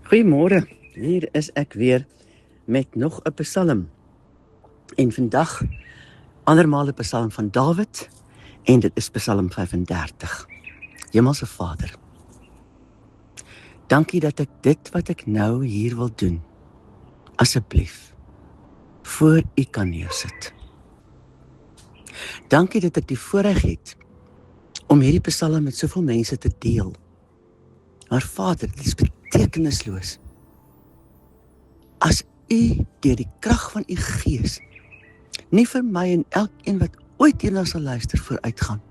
Goeiemôre, hier is ek weer met nog 'n psalm. En vandag andermaal 'n psalm van Dawid en dit is Psalm 35. Hemelse Vader, dankie dat ek dit wat ek nou hier wil doen, asseblief voor U kan neersit. Dankie dat ek die voorreg het om hierdie psalm met soveel mense te deel. Maar Vader, dit is betekenisloos as U deur die krag van U Gees nie vir my en elkeen wat ooit hierna sal luister vooruitgaan.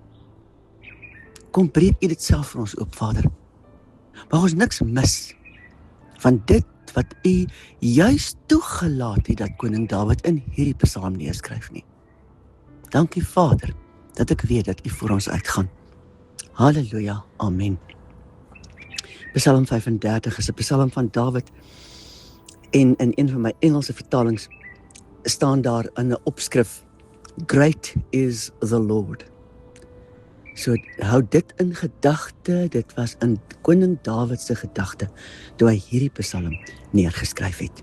Kom breek U dit self vir ons oop, Vader. Mag ons niks mis van dit wat U juist toegelaat het dat koning Dawid in hierdie psalm neerskryf nie. Dankie Vader, dat ek weet dat U voor ons uitgaan. Halleluja, amen. Psalm 35 is 'n psalm van Dawid en in een van my Engelse vertalings staan daar in 'n opskrif, Great is the Lord. So hou dit in gedagte, dit was in koning Dawid se gedagte toe hy hierdie psalm neergeskryf het.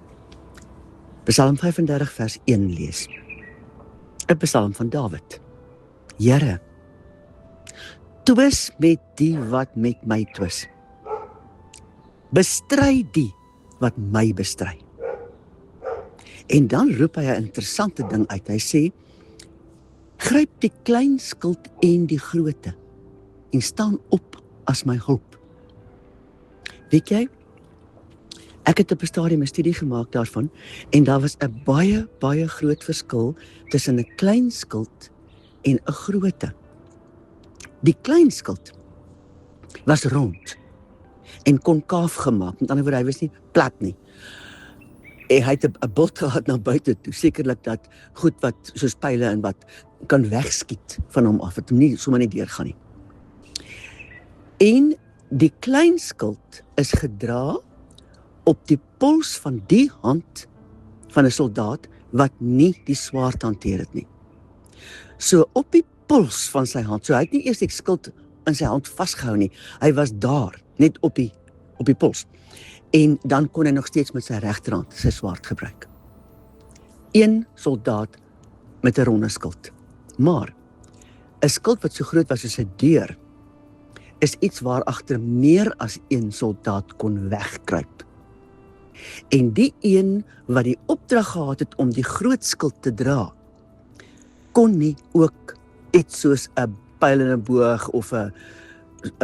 Psalm 35 vers 1 lees. 'n Psalm van Dawid. Here, twis met die wat met my twis. Bestry die wat my bestry. En dan roep hy 'n interessante ding uit. Hy sê, gryp die klein skuld en die groote en staan op as my hulp. Weet jy, ek het op 'n stadium 'n studie gemaak daarvan en daar was 'n baie groot verskil tussen 'n klein skuld en 'n groote. Die klein skuld was rond en konkaaf gemaak, met ander woorde, hy was nie plat nie. En hy het 'n bot gehad na buite toe, sekerlik dat goed wat soos pile en wat kan wegskiet van hom af, wat hom nie sommer nie deurgaan nie. En die klein skuld is gedra op die pols van die hand van 'n soldaat wat nie die swaard hanteer het nie. So op die pols van sy hand, so hy het nie eers die skild in sy hand vasgehou nie, hy was daar, net op die pols. En dan kon hy nog steeds met sy regterhand sy swaard gebruik. Een soldaat met 'n ronde skild. Maar 'n skild wat so groot was soos 'n deur, is iets waar agter meer as een soldaat kon wegkruip. En die een wat die opdrag gehad het om die groot skild te dra, kon nie ook iets soos 'n pyl en 'n boog of 'n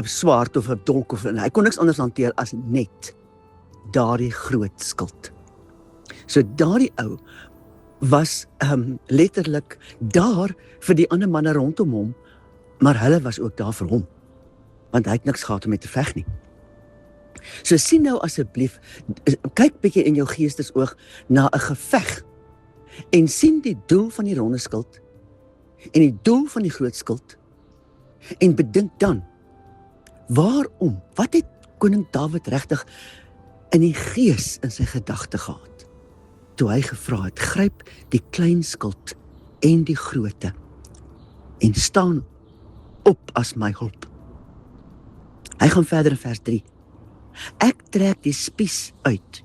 swaard of 'n dolk of hy kon niks anders hanteer as net daardie groot skild. So daardie ou was letterlik daar vir die ander manne rondom hom, maar hulle was ook daar vir hom, want hy het niks gehad om mee te veg nie. So sien nou asseblief, kyk bietjie in jou geestesoog na 'n geveg en sien die doel van die ronde skild en die doel van die groot skild en bedink dan, waarom, wat het koning Dawid regtig in die gees in sy gedagte gehad, toe hy gevra het, gryp die klein skild en die groote, en staan op as my hulp. Hy gaan verder in vers 3. Ek trek die spies uit,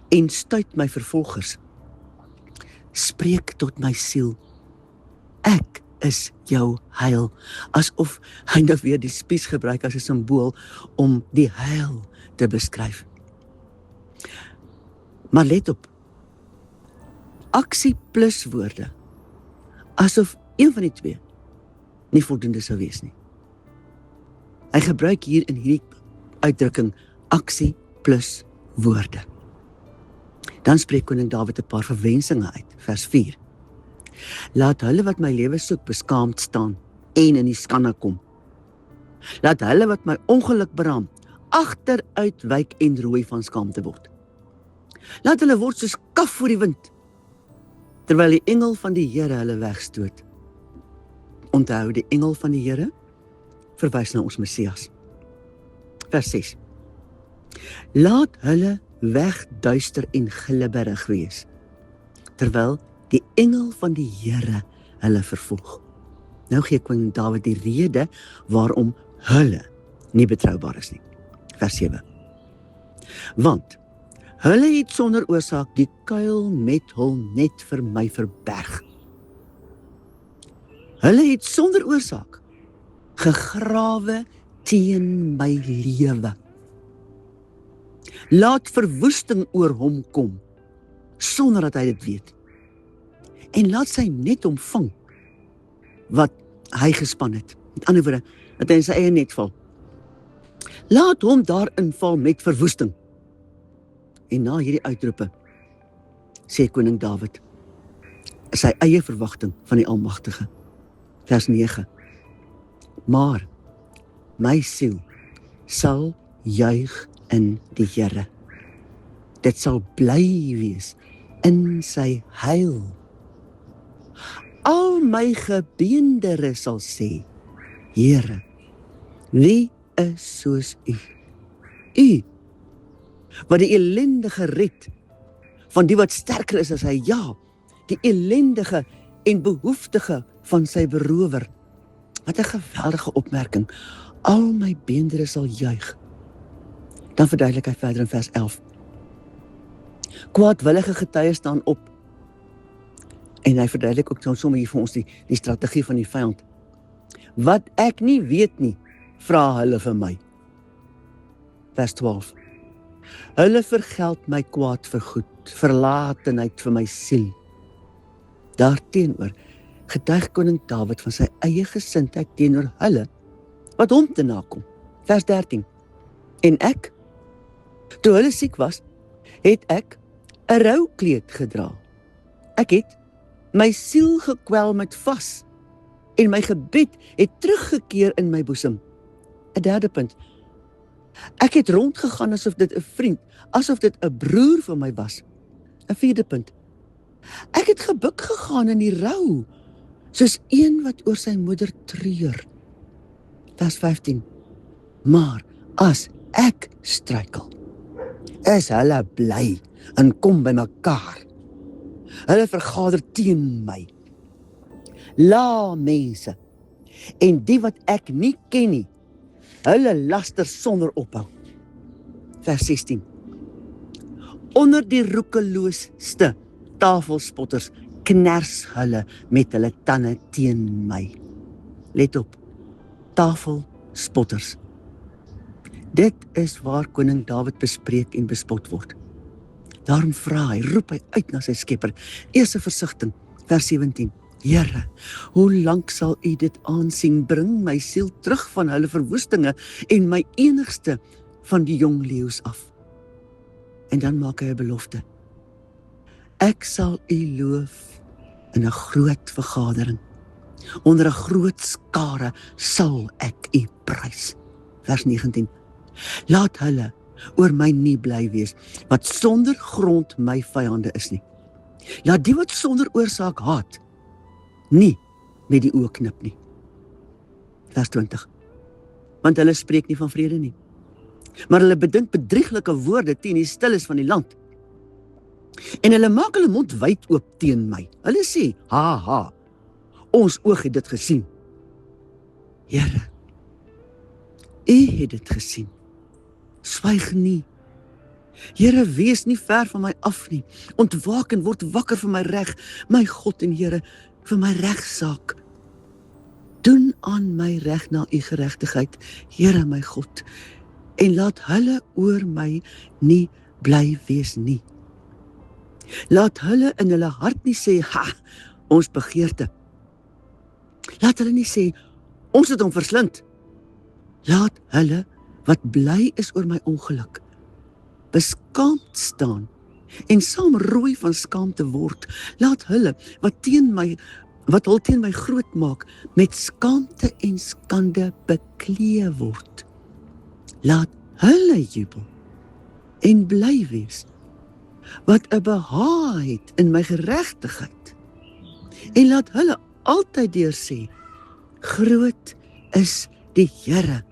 en stuit my vervolgers. Spreek tot my siel, ek is jou heil, asof hy nou weer die spies gebruik as 'n simbool om die heil te beskryf. Maar let op, aksie plus woorde, asof een van die twee nie voldoende sou wees nie. Hy gebruik hier in hierdie uitdrukking aksie plus woorde. Dan spreek koning Dawid 'n paar verwensinge uit, vers 4. Laat hulle wat my lewe soek beskaamd staan en in die skande kom. Laat hulle wat my ongeluk beraam agteruit wyk en rooi van skaamte word. Laat hulle word soos kaf voor die wind, terwyl die engel van die Here hulle wegstoot. Onthou, die engel van die Here verwys na ons Messias. Vers 6. Laat hulle wegduister en glibberig wees, terwyl die engel van die Here hulle vervolg. Nou gee koning Dawid die rede waarom hulle nie betroubaar is nie. Vers 7. Want Hulle het sonder oorsaak die kuil met hul net vir my verberg. Hulle het sonder oorsaak gegrawe teen my lewe. Laat verwoesting oor hom kom, sonder dat hy dit weet. En laat sy net ontvang wat hy gespan het. Met ander woorde, dat hy in sy eie net val. Laat hom daarin val met verwoesting. En na hierdie uitroepe, sê koning Dawid, sy eie verwagting van die Almagtige. Vers 9. Maar my siel sal juig in die Here. Dit sal bly wees in sy heil. Al my gebeendere sal sê, Here, wie is soos U? U, wat die ellendige red van die wat sterker is as hy, ja, die ellendige en behoeftige van sy berower. Wat 'n geweldige opmerking. Al my beendere sal juig. Dan verduidelik hy verder in vers 11. Kwaadwillige getuies staan op. En hy verduidelik ook sommer hier vir ons die strategie van die vyand. Wat ek nie weet nie, vra hulle vir my. Vers 12. Hulle vergeld my kwaad vir goed, verlatenheid vir my siel. Daarteenoor getuig koning Dawid van sy eie gesindheid teenoor hulle, wat hom te nakom. Vers 13. En ek, toe hulle siek was, het ek 'n roukleed gedra. Ek het my siel gekwel met vas, en my gebed het teruggekeer in my boesem. 'n derde punt. Ek het rondgegaan asof dit 'n vriend, asof dit 'n broer vir my was. 'n vierde punt. Ek het gebuk gegaan in die rou, soos een wat oor sy moeder treur. Vers 15. Maar as ek struikel, is hulle bly en kom by mekaar. Hulle vergader teen my. La mense, en die wat ek nie ken nie, hulle laster sonder ophou. Vers 16. Onder die roekeloosste tafelspotters kners hulle met hulle tande teen my. Let op, tafelspotters. Dit is waar koning Dawid bespreek en bespot word. Daarom roep hy uit na sy Skepper. Eerste versigtiging, vers 17. Here, hoe lank sal U dit aansien? Bring my siel terug van hulle verwoestinge en my enigste van die jong leeu's af. En dan maak hy 'n belofte. Ek sal U loof in 'n groot vergadering. Onder 'n groot skare sal ek U prys. Vers 19. Laat hulle oor my nie bly wees, wat sonder grond my vyande is nie. Laat die wat sonder oorsaak haat, nie met die oë knip nie. Vers 20. Want hulle spreek nie van vrede nie, maar hulle bedink bedrieglike woorde teen die stilles van die land. En hulle maak hulle mond wyd oop teen my. Hulle sê, ha, ons oog het dit gesien. Here, U het dit gesien. Swyg nie. Here, wees nie ver van my af nie. Ontwaak en word wakker vir my reg, my God en Here, vir my regsaak. Doen aan my reg na U geregtigheid, Here my God, en laat hulle oor my nie bly wees nie. Laat hulle in hulle hart nie sê, ons begeerte. Laat hulle nie sê, ons het hom verslind. Laat hulle wat bly is oor my ongeluk, beskaamd staan en saam rooi van skaamte word. Laat hulle wat hul teen my groot maak, met skaamte en skande beklee word. Laat hulle jubel en bly wees, wat 'n behaag het in my geregtigheid. En laat hulle altyd deur sê, groot is die Here,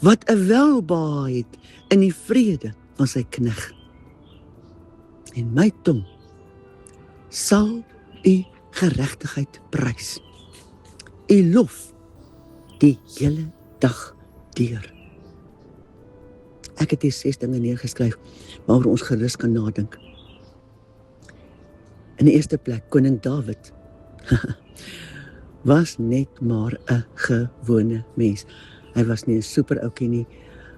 wat 'n welbehaag het in die vrede van sy knegt. En my tong sal U geregtigheid prys. U lof die hele dag deur. Ek het hier 6 dinge neergeskryf waaroor ons gerus kan nadink. In die eerste plek, koning Dawid was net maar 'n gewone mens. Hy was nie 'n superoukie nie,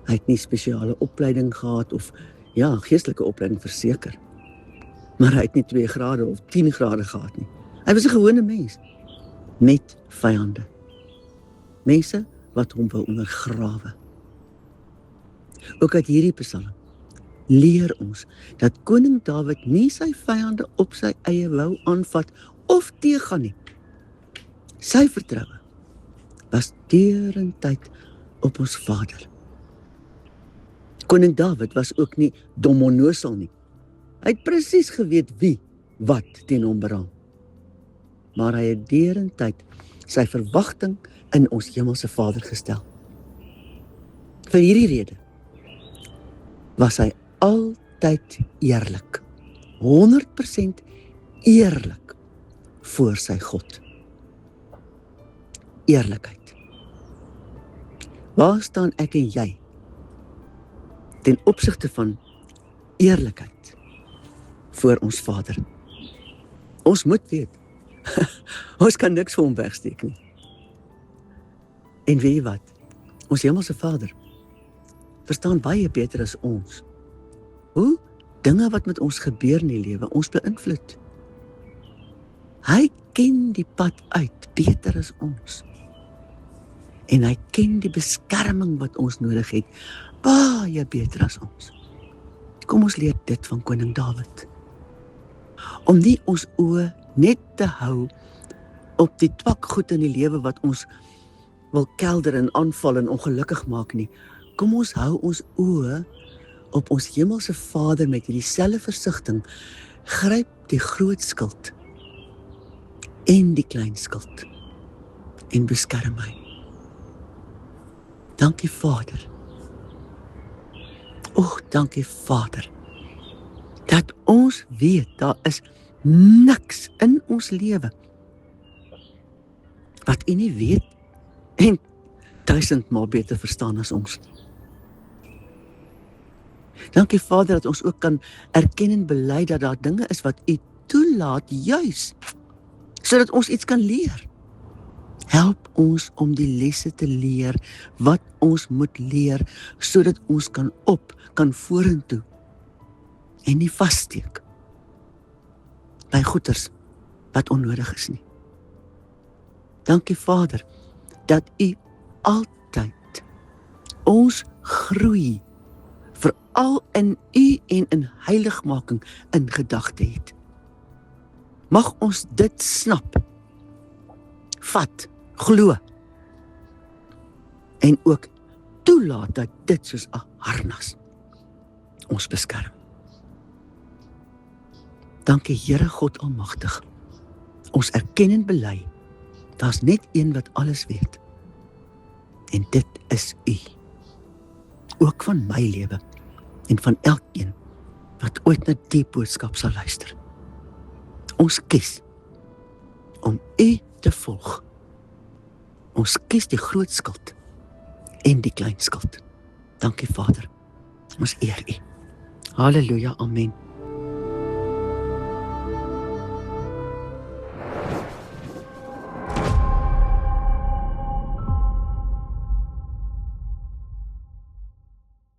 hy het nie spesiale opleiding gehad of geestelike opleiding verseker. Maar hy het nie 2 grade of 10 grade gehad nie. Hy was 'n gewone mens met vyande. Mense wat hom wou ondergrawe. Ook uit hierdie Psalm leer ons dat koning Dawid nie sy vyande op sy eie wou aanvat of teëgaan nie. Sy vertroue was deurentyd op ons Vader. Koning Dawid was ook nie dom onnosel nie. Hy het presies geweet wie wat teen hom beraam. Maar hy het deurentyd sy verwagting in ons hemelse Vader gestel. Vir hierdie rede was hy altyd eerlik, 100% eerlik voor sy God. Eerlikheid. Waar staan ek en jy ten opsigte van eerlikheid voor ons Vader? Ons moet weet, ons kan niks vir hom wegsteek nie. En weet jy wat? Ons hemelse Vader verstaan baie beter as ons hoe dinge wat met ons gebeur in die lewe ons beïnvloed. Hy ken die pad uit beter as ons. En hy ken die beskerming wat ons nodig het baie beter as ons. Kom ons leer dit van koning Dawid. Om nie ons oë net te hou op die twak goed in die lewe wat ons wil kelder en aanval en ongelukkig maak nie. Kom ons hou ons oë op ons hemelse Vader met hierdie selfe versigtiging. Gryp die groot skuld en die klein skuld en beskerm my. Dankie Vader. Dankie Vader, dat ons weet, daar is niks in ons lewe wat U nie weet en 1000 maal beter verstaan as ons. Dankie Vader, dat ons ook kan erken en bely dat daar dinge is wat U toelaat, juis, sodat ons iets kan leer. Help ons om die lesse te leer wat ons moet leer, sodat ons kan vorentoe en nie vassteek by goeders wat onnodig is nie. Dankie Vader, dat U altyd ons groei, veral in U en in heiligmaking in gedagte het. Mag ons dit snap, vat, glo, en ook toelaat dat dit soos 'n harnas ons beskerm. Dankie Here God Almagtig. Ons erken en bely, daar's net een wat alles weet. En dit is U. Ook van my lewe en van elkeen wat ooit na die boodskap sal luister. Ons kies om U te volg. Ons kies die groot skuld en die klein skuld. Dankie Vader. Ons eer U. Halleluja, amen.